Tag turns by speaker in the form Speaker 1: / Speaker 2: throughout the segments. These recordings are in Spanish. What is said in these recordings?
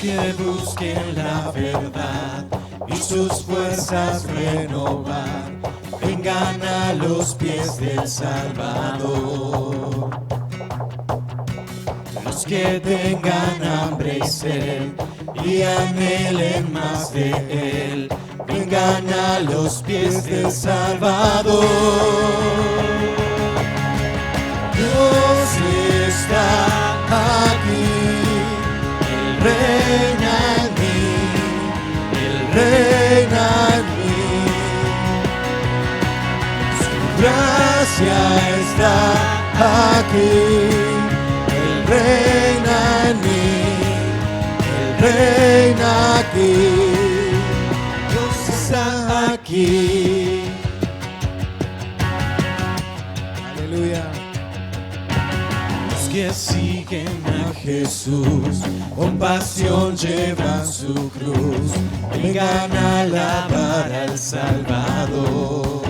Speaker 1: que busquen la verdad y sus fuerzas renovar, vengan a los pies del Salvador. Los que tengan hambre y sed y anhelen más de Él, vengan a los pies del Salvador. Dios está aquí, Él reina en mí, Él reina en mí. Su gracia está aquí, Él reina en mí, Él reina aquí. Dios está aquí. Aleluya. Los que siguen a Jesús, con pasión llevan su cruz, vengan a alabar al Salvador.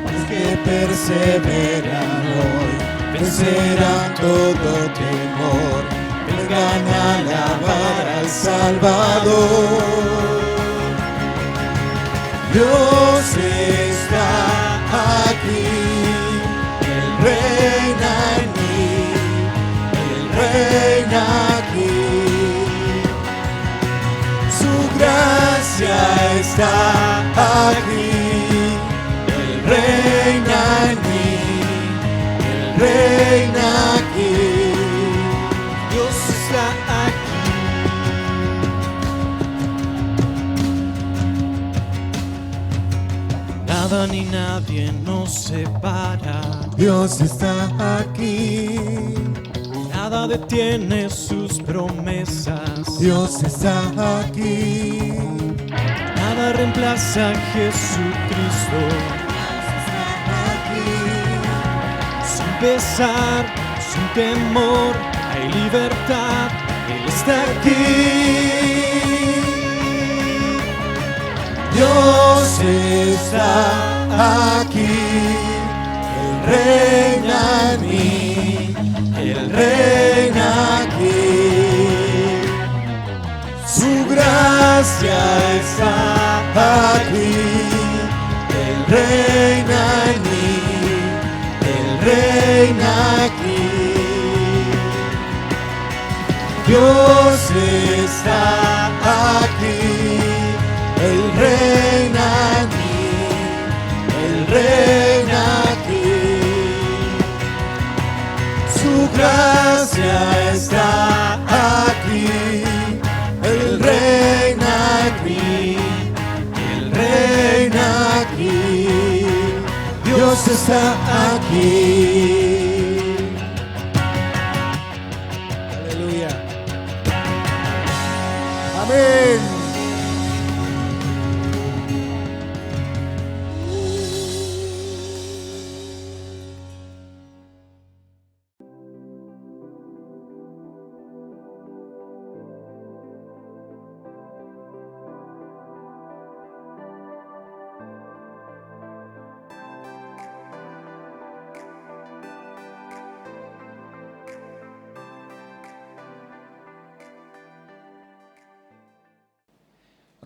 Speaker 1: Los que perseveran hoy, vencerán todo temor, vengan a alabar al Salvador. Dios está aquí, Él reina en mí, Él reina aquí. Su gracia está aquí, Él reina en mí, Él reina aquí. Dios está aquí. Nada ni nadie nos separa. Dios está aquí. Nada detiene sus promesas. Dios está aquí. Nada reemplaza a Jesucristo. Dios está aquí. Sin pesar, sin temor, hay libertad. Él está aquí. Dios está aquí, Él reina en mí, Él reina aquí. Su gracia está aquí, Él reina en mí, Él reina aquí. Dios está aquí, Él reina en mí, Él reina aquí. Su gracia está aquí, Él reina en mí, Él reina aquí. Dios está aquí. Aleluya. Amén.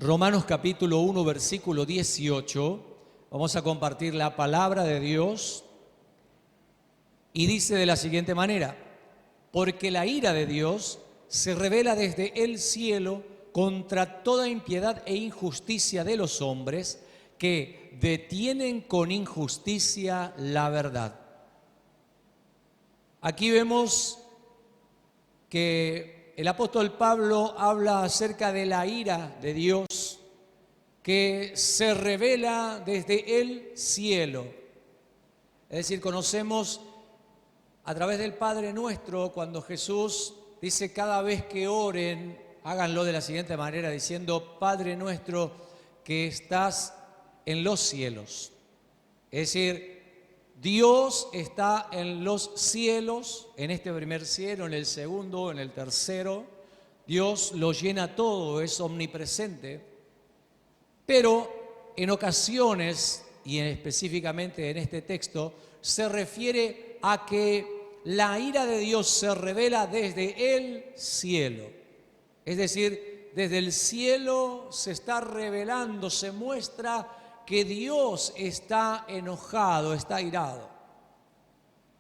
Speaker 2: Romanos capítulo 1, versículo 18, vamos a compartir la palabra de Dios y dice de la siguiente manera: porque la ira de Dios se revela desde el cielo contra toda impiedad e injusticia de los hombres que detienen con injusticia la verdad. Aquí vemos que el apóstol Pablo habla acerca de la ira de Dios que se revela desde el cielo. Es decir, conocemos a través del Padre Nuestro cuando Jesús dice: cada vez que oren, háganlo de la siguiente manera, diciendo: Padre Nuestro que estás en los cielos. Es decir, Dios está en los cielos, en este primer cielo, en el segundo, en el tercero. Dios lo llena todo, es omnipresente. Pero en ocasiones, y específicamente en este texto, se refiere a que la ira de Dios se revela desde el cielo. Es decir, desde el cielo se está revelando, se muestra que Dios está enojado, está airado.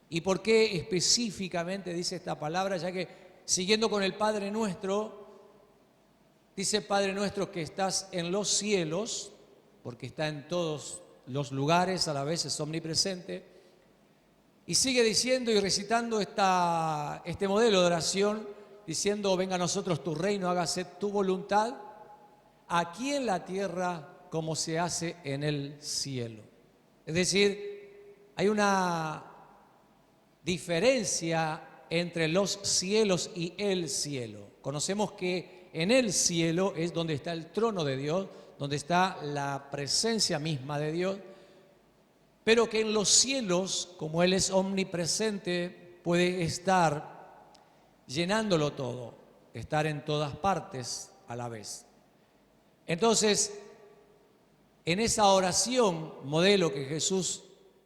Speaker 2: ¿Y por qué específicamente dice esta palabra? Ya que siguiendo con el Padre Nuestro, dice Padre Nuestro que estás en los cielos, porque está en todos los lugares, a la vez es omnipresente. Y sigue diciendo y recitando este modelo de oración, diciendo: venga a nosotros tu reino, hágase tu voluntad, aquí en la tierra como se hace en el cielo. Es decir, hay una diferencia entre los cielos y el cielo. Conocemos que en el cielo es donde está el trono de Dios, donde está la presencia misma de Dios, pero que en los cielos, como Él es omnipresente, puede estar llenándolo todo, estar en todas partes a la vez. Entonces, en esa oración, modelo que Jesús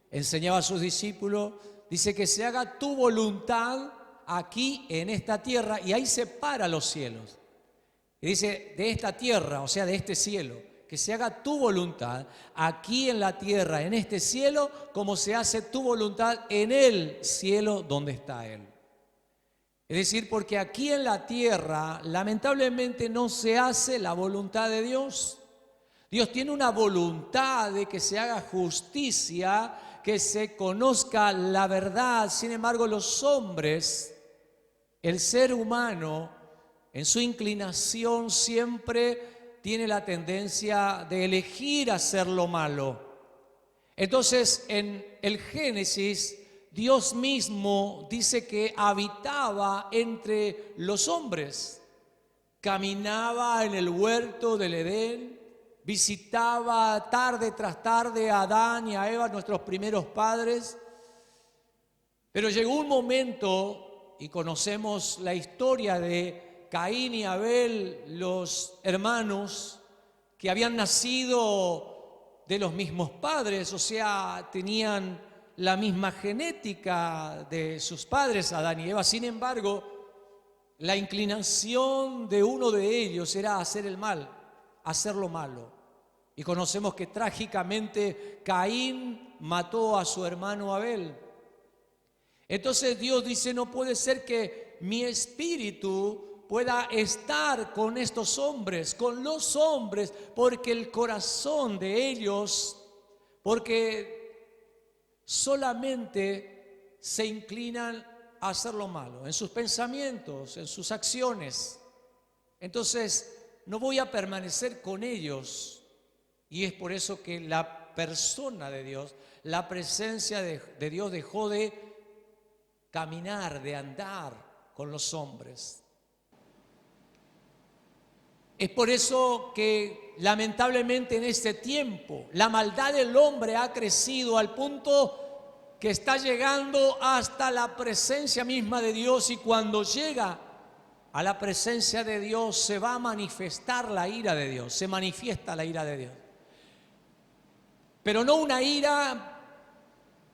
Speaker 2: enseñaba a sus discípulos, dice que se haga tu voluntad aquí en esta tierra, y ahí separa los cielos. Y dice, de esta tierra, o sea, de este cielo, que se haga tu voluntad aquí en la tierra, en este cielo, como se hace tu voluntad en el cielo donde está Él. Es decir, porque aquí en la tierra, lamentablemente, no se hace la voluntad de Dios. Dios tiene una voluntad de que se haga justicia, que se conozca la verdad. Sin embargo, los hombres, el ser humano, en su inclinación siempre tiene la tendencia de elegir hacer lo malo. Entonces, en el Génesis, Dios mismo dice que habitaba entre los hombres, caminaba en el huerto del Edén, visitaba tarde tras tarde a Adán y a Eva, nuestros primeros padres. Pero llegó un momento, y conocemos la historia de Caín y Abel, los hermanos que habían nacido de los mismos padres, o sea, tenían la misma genética de sus padres, Adán y Eva. Sin embargo, la inclinación de uno de ellos era hacer el mal, hacer lo malo. Y conocemos que trágicamente Caín mató a su hermano Abel. Entonces Dios dice, no puede ser que mi espíritu pueda estar con estos hombres, con los hombres, porque el corazón de ellos, porque solamente se inclinan a hacer lo malo, en sus pensamientos, en sus acciones. Entonces, no voy a permanecer con ellos. Y es por eso que la persona de Dios, la presencia de Dios dejó de caminar, de andar con los hombres. Es por eso que lamentablemente en este tiempo la maldad del hombre ha crecido al punto que está llegando hasta la presencia misma de Dios, y cuando llega a la presencia de Dios se va a manifestar la ira de Dios, se manifiesta la ira de Dios. Pero no una ira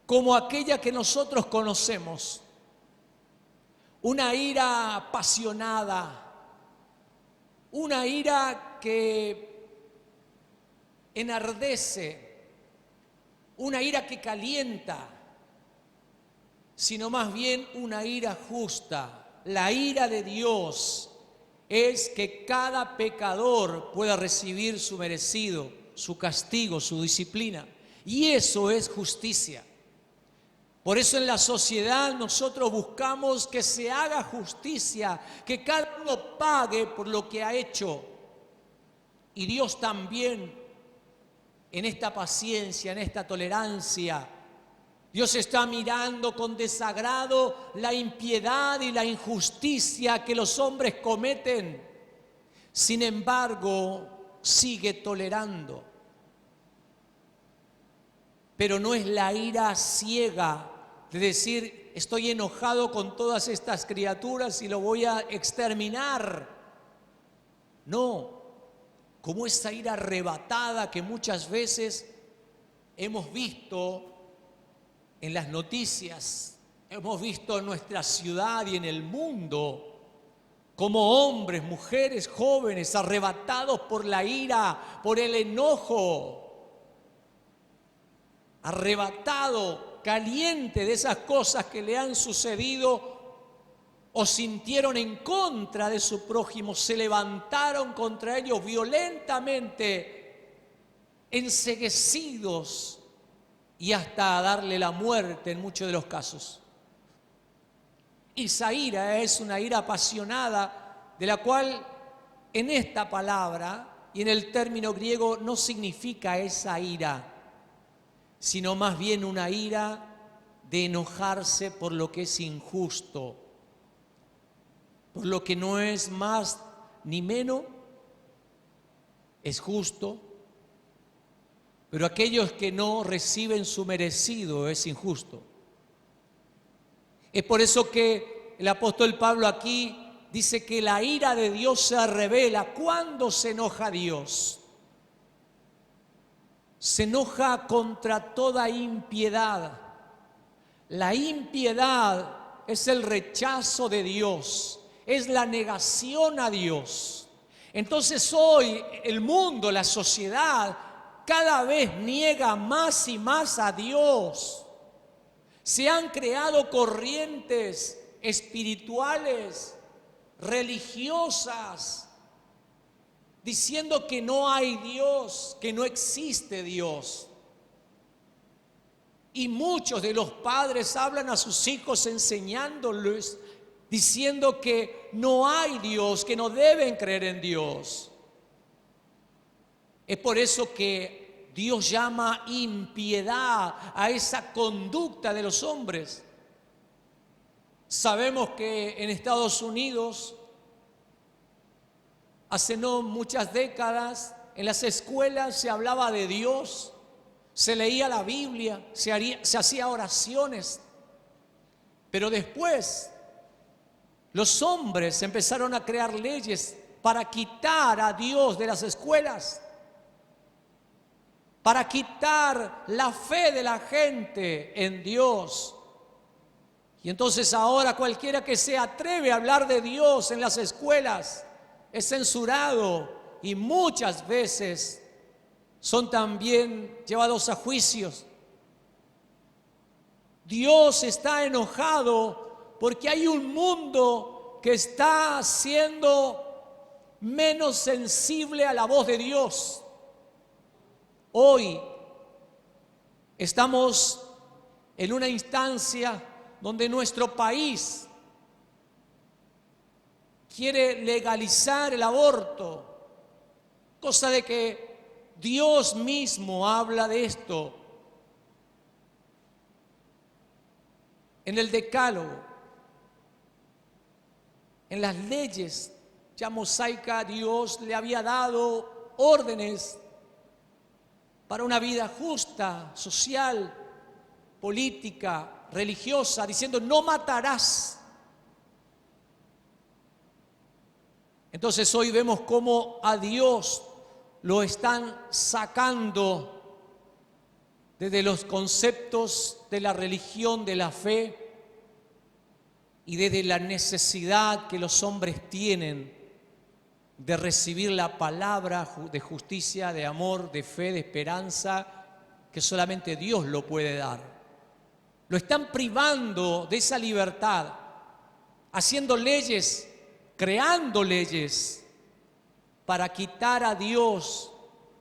Speaker 2: como aquella que nosotros conocemos, una ira apasionada, una ira que enardece, una ira que calienta, sino más bien una ira justa. La ira de Dios es que cada pecador pueda recibir su merecido, su castigo, su disciplina. Y eso es justicia. Por eso en la sociedad nosotros buscamos que se haga justicia, que cada uno pague por lo que ha hecho. Y Dios también, en esta paciencia, en esta tolerancia, Dios está mirando con desagrado la impiedad y la injusticia que los hombres cometen. Sin embargo, sigue tolerando. Pero no es la ira ciega de decir, estoy enojado con todas estas criaturas y lo voy a exterminar. No, como esa ira arrebatada que muchas veces hemos visto en las noticias, hemos visto en nuestra ciudad y en el mundo como hombres, mujeres, jóvenes arrebatados por la ira, por el enojo, arrebatado, caliente de esas cosas que le han sucedido o sintieron en contra de su prójimo, se levantaron contra ellos violentamente, enceguecidos y hasta a darle la muerte en muchos de los casos. Esa ira es una ira apasionada, de la cual en esta palabra y en el término griego no significa esa ira, sino más bien una ira de enojarse por lo que es injusto, por lo que no es más ni menos, es justo, pero aquellos que no reciben su merecido es injusto. Es por eso que el apóstol Pablo aquí dice que la ira de Dios se revela. ¿Cuándo se enoja Dios? Se enoja contra toda impiedad. La impiedad es el rechazo de Dios, es la negación a Dios. Entonces hoy el mundo, la sociedad, cada vez niega más y más a Dios. Se han creado corrientes espirituales, religiosas, diciendo que no hay Dios, que no existe Dios. Y muchos de los padres hablan a sus hijos enseñándoles, diciendo que no hay Dios, que no deben creer en Dios. Es por eso que Dios llama impiedad a esa conducta de los hombres. Sabemos que en Estados Unidos, hace no muchas décadas, en las escuelas se hablaba de Dios, se leía la Biblia, se hacía oraciones. Pero después los hombres empezaron a crear leyes para quitar a Dios de las escuelas, para quitar la fe de la gente en Dios. Y entonces ahora cualquiera que se atreve a hablar de Dios en las escuelas es censurado y muchas veces son también llevados a juicios. Dios está enojado porque hay un mundo que está siendo menos sensible a la voz de Dios. Hoy estamos en una instancia donde nuestro país quiere legalizar el aborto, cosa de que Dios mismo habla de esto en el Decálogo, en las leyes ya mosaicas. Dios le había dado órdenes para una vida justa, social, política, religiosa, diciendo no matarás. Entonces hoy vemos cómo a Dios lo están sacando desde los conceptos de la religión, de la fe y desde la necesidad que los hombres tienen de recibir la palabra de justicia, de amor, de fe, de esperanza, que solamente Dios lo puede dar. Lo están privando de esa libertad, haciendo leyes, creando leyes para quitar a Dios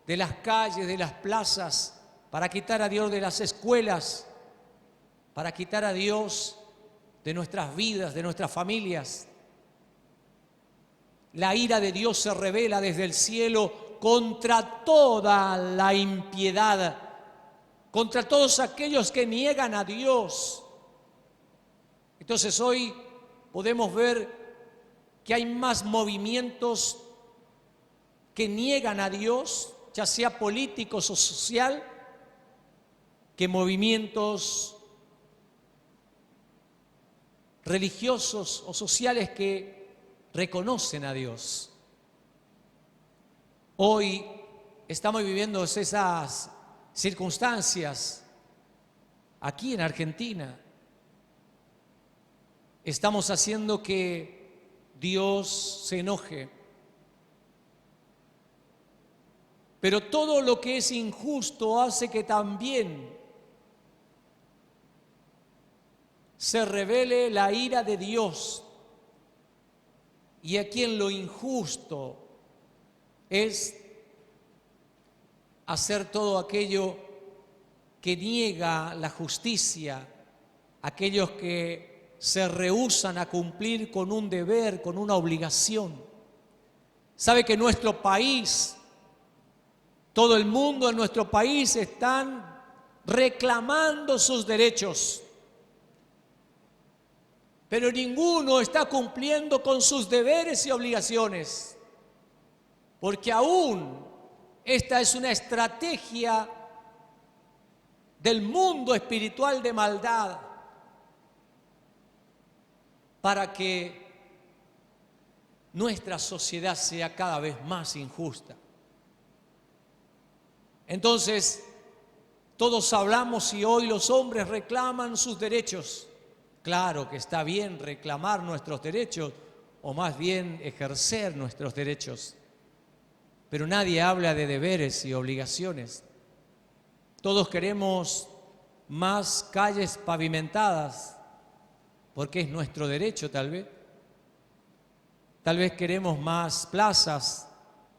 Speaker 2: de las calles, de las plazas, para quitar a Dios de las escuelas, para quitar a Dios de nuestras vidas, de nuestras familias. La ira de Dios se revela desde el cielo contra toda la impiedad, contra todos aquellos que niegan a Dios. Entonces hoy podemos ver que hay más movimientos que niegan a Dios, ya sea políticos o social, que movimientos religiosos o sociales que reconocen a Dios. Hoy estamos viviendo esas circunstancias aquí en Argentina. estamos haciendo que Dios se enoje. Pero todo lo que es injusto hace que también se revele la ira de Dios. Y aquí en lo injusto es hacer todo aquello que niega la justicia, aquellos que se rehúsan a cumplir con un deber, con una obligación. Sabe que nuestro país, todo el mundo en nuestro país están reclamando sus derechos, pero ninguno está cumpliendo con sus deberes y obligaciones, porque aún esta es una estrategia del mundo espiritual de maldad para que nuestra sociedad sea cada vez más injusta. Entonces, todos hablamos y hoy los hombres reclaman sus derechos. Claro que está bien reclamar nuestros derechos, o más bien ejercer nuestros derechos. Pero nadie habla de deberes y obligaciones. Todos queremos más calles pavimentadas, porque es nuestro derecho tal vez. Tal vez queremos más plazas,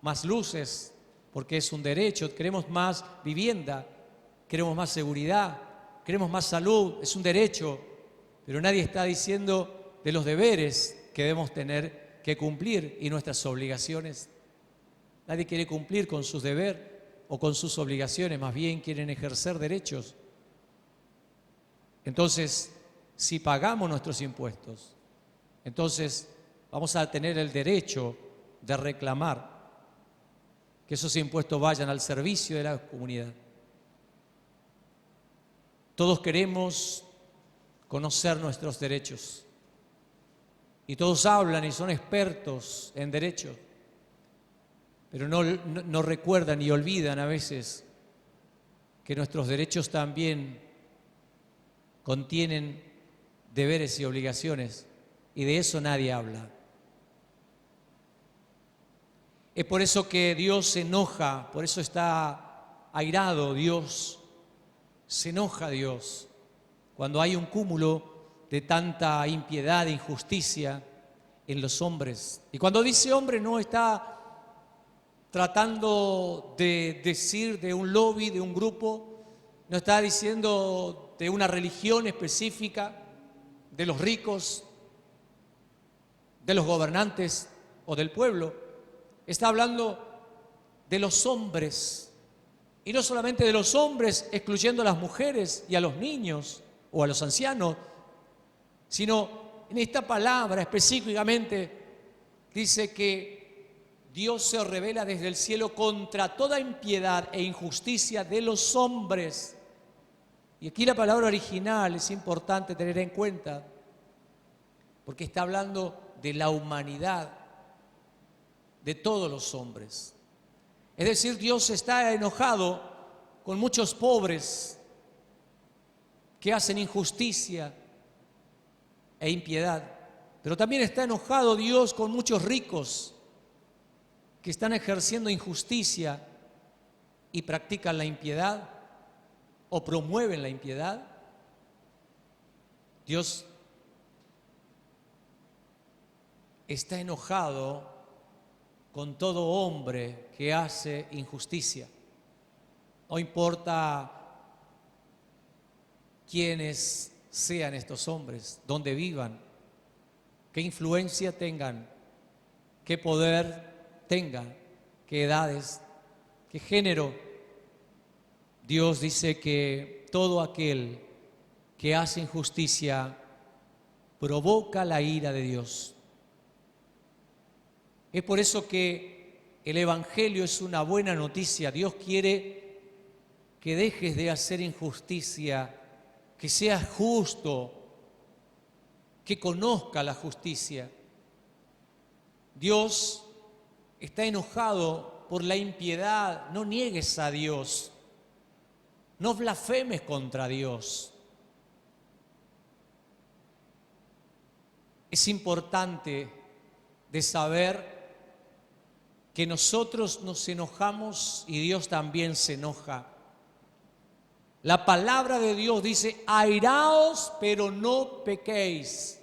Speaker 2: más luces, porque es un derecho. Queremos más vivienda, queremos más seguridad, queremos más salud, es un derecho. Pero nadie está diciendo de los deberes que debemos tener que cumplir y nuestras obligaciones. Nadie quiere cumplir con sus deberes o con sus obligaciones, más bien quieren ejercer derechos. Entonces, si pagamos nuestros impuestos, entonces vamos a tener el derecho de reclamar que esos impuestos vayan al servicio de la comunidad. Todos queremos conocer nuestros derechos y todos hablan y son expertos en derecho, pero no recuerdan y olvidan a veces que nuestros derechos también contienen deberes y obligaciones, y de eso nadie habla. Es por eso que Dios se enoja, por eso está airado Dios, se enoja Dios cuando hay un cúmulo de tanta impiedad e injusticia en los hombres. Y cuando dice hombre no está tratando de decir de un lobby, de un grupo, no está diciendo de una religión específica, de los ricos, de los gobernantes o del pueblo. Está hablando de los hombres, y no solamente de los hombres, excluyendo a las mujeres y a los niños o a los ancianos, sino en esta palabra específicamente dice que Dios se revela desde el cielo contra toda impiedad e injusticia de los hombres. Y aquí la palabra original es importante tener en cuenta, porque está hablando de la humanidad, de todos los hombres. Es decir, Dios está enojado con muchos pobres que hacen injusticia e impiedad, pero también está enojado Dios con muchos ricos que están ejerciendo injusticia y practican la impiedad o promueven la impiedad. Dios está enojado con todo hombre que hace injusticia. No importa quiénes sean estos hombres, dónde vivan, qué influencia tengan, qué poder tengan, qué edades, qué género. Dios dice que todo aquel que hace injusticia provoca la ira de Dios. Es por eso que el Evangelio es una buena noticia. Dios quiere que dejes de hacer injusticia, que seas justo, que conozca la justicia. Dios está enojado por la impiedad. No niegues a Dios, no blasfemes contra Dios. Es importante de saber que nosotros nos enojamos y Dios también se enoja. La palabra de Dios dice, airaos, pero no pequéis.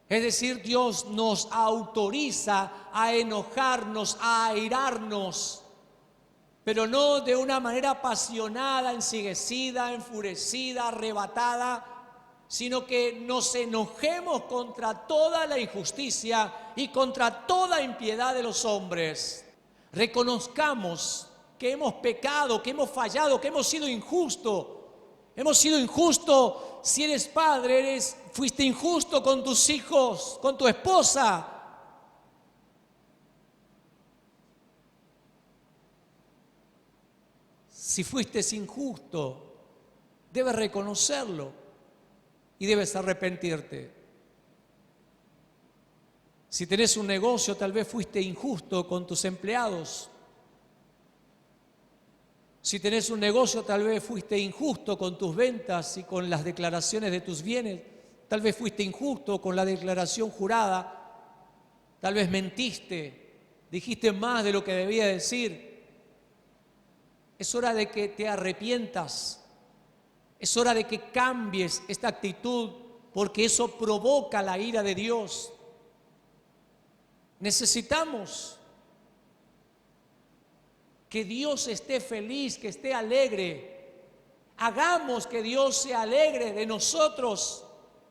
Speaker 2: Es decir, Dios nos autoriza a enojarnos, a airarnos, pero no de una manera apasionada, enceguecida, enfurecida, arrebatada, sino que nos enojemos contra toda la injusticia y contra toda impiedad de los hombres. Reconozcamos que hemos pecado, que hemos fallado, que hemos sido injustos. Hemos sido injustos. Si eres padre, fuiste injusto con tus hijos, con tu esposa. Si fuiste injusto, debes reconocerlo y debes arrepentirte. Si tenés un negocio, tal vez fuiste injusto con tus empleados. Si tenés un negocio, tal vez fuiste injusto con tus ventas y con las declaraciones de tus bienes. Tal vez fuiste injusto con la declaración jurada. Tal vez mentiste, dijiste más de lo que debía decir. Es hora de que te arrepientas. Es hora de que cambies esta actitud, porque eso provoca la ira de Dios. Necesitamos que Dios esté feliz, que esté alegre. Hagamos que Dios se alegre de nosotros,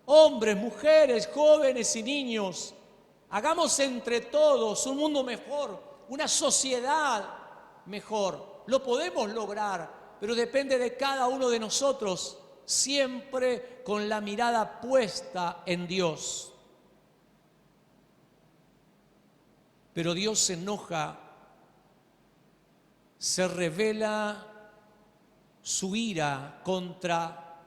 Speaker 2: hombres, mujeres, jóvenes y niños. Hagamos entre todos un mundo mejor, una sociedad mejor. Lo podemos lograr, pero depende de cada uno de nosotros, siempre con la mirada puesta en Dios. Pero Dios se enoja, se revela su ira contra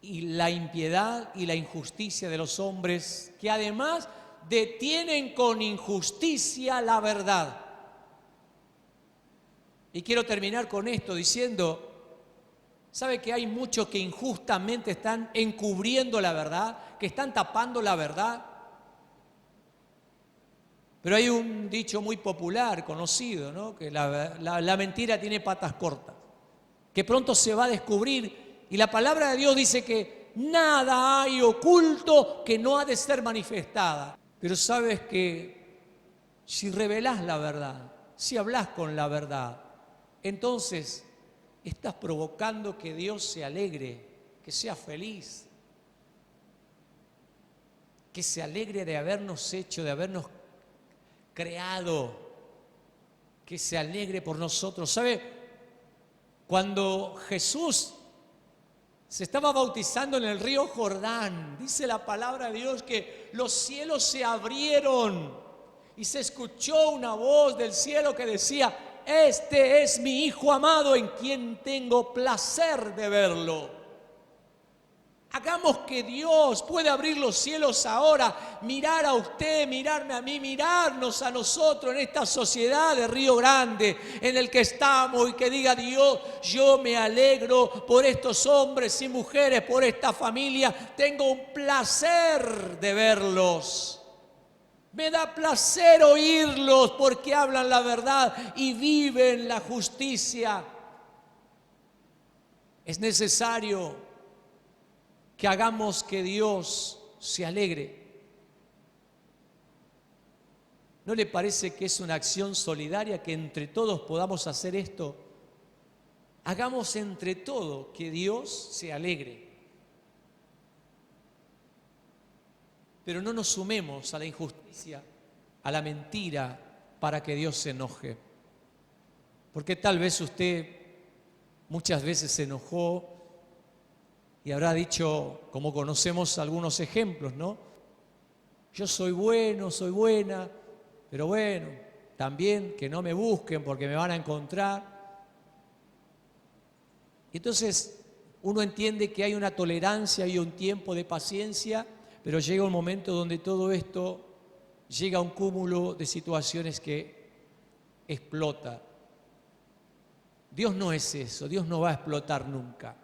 Speaker 2: la impiedad y la injusticia de los hombres, que además detienen con injusticia la verdad. Y quiero terminar con esto diciendo, ¿sabe que hay muchos que injustamente están encubriendo la verdad, que están tapando la verdad? Pero hay un dicho muy popular, conocido, ¿no? Que la mentira tiene patas cortas, que pronto se va a descubrir. Y la palabra de Dios dice que nada hay oculto que no ha de ser manifestada. Pero sabes que si revelás la verdad, si hablas con la verdad, entonces estás provocando que Dios se alegre, que sea feliz, que se alegre de habernos hecho, de habernos creado, que se alegre por nosotros. ¿Sabe? Cuando Jesús se estaba bautizando en el río Jordán, dice la palabra de Dios que los cielos se abrieron y se escuchó una voz del cielo que decía: este es mi Hijo amado en quien tengo placer de verlo. Hagamos que Dios pueda abrir los cielos ahora, mirar a usted, mirarme a mí, mirarnos a nosotros en esta sociedad de Río Grande en el que estamos, y que diga Dios: yo me alegro por estos hombres y mujeres, por esta familia, tengo un placer de verlos. Me da placer oírlos porque hablan la verdad y viven la justicia. Es necesario que hagamos que Dios se alegre. ¿No le parece que es una acción solidaria que entre todos podamos hacer esto? Hagamos entre todos que Dios se alegre. Pero no nos sumemos a la injusticia, a la mentira, para que Dios se enoje. Porque tal vez usted muchas veces se enojó y habrá dicho, como conocemos algunos ejemplos, ¿no? Yo soy bueno, soy buena, pero bueno, también que no me busquen porque me van a encontrar. Y entonces uno entiende que hay una tolerancia y un tiempo de paciencia, pero llega un momento donde todo esto llega a un cúmulo de situaciones que explota. Dios no es eso, Dios no va a explotar nunca.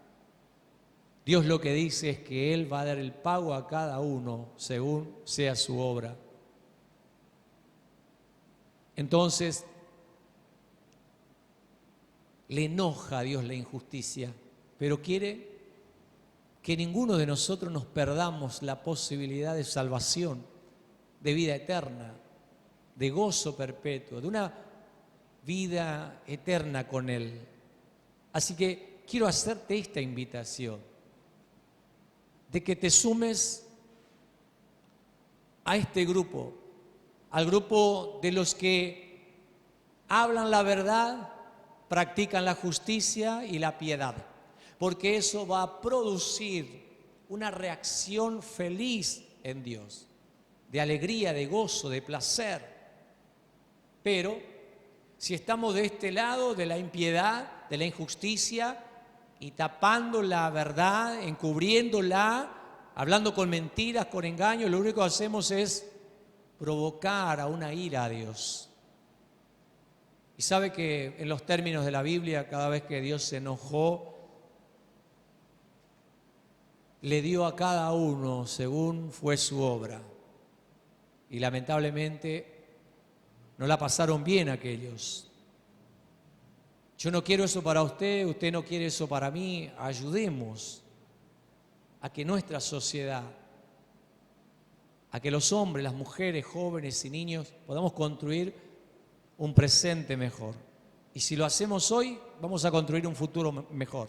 Speaker 2: Dios lo que dice es que Él va a dar el pago a cada uno según sea su obra. Entonces, le enoja a Dios la injusticia, pero quiere que ninguno de nosotros nos perdamos la posibilidad de salvación, de vida eterna, de gozo perpetuo, de una vida eterna con Él. Así que quiero hacerte esta invitación, de que te sumes a este grupo, al grupo de los que hablan la verdad, practican la justicia y la piedad, porque eso va a producir una reacción feliz en Dios, de alegría, de gozo, de placer. Pero si estamos de este lado, de la impiedad, de la injusticia, y tapando la verdad, encubriéndola, hablando con mentiras, con engaños, lo único que hacemos es provocar a una ira a Dios. Y sabe que en los términos de la Biblia, cada vez que Dios se enojó, le dio a cada uno según fue su obra. Y lamentablemente no la pasaron bien aquellos. Yo no quiero eso para usted, usted no quiere eso para mí. Ayudemos a que nuestra sociedad, a que los hombres, las mujeres, jóvenes y niños podamos construir un presente mejor. Y si lo hacemos hoy, vamos a construir un futuro mejor.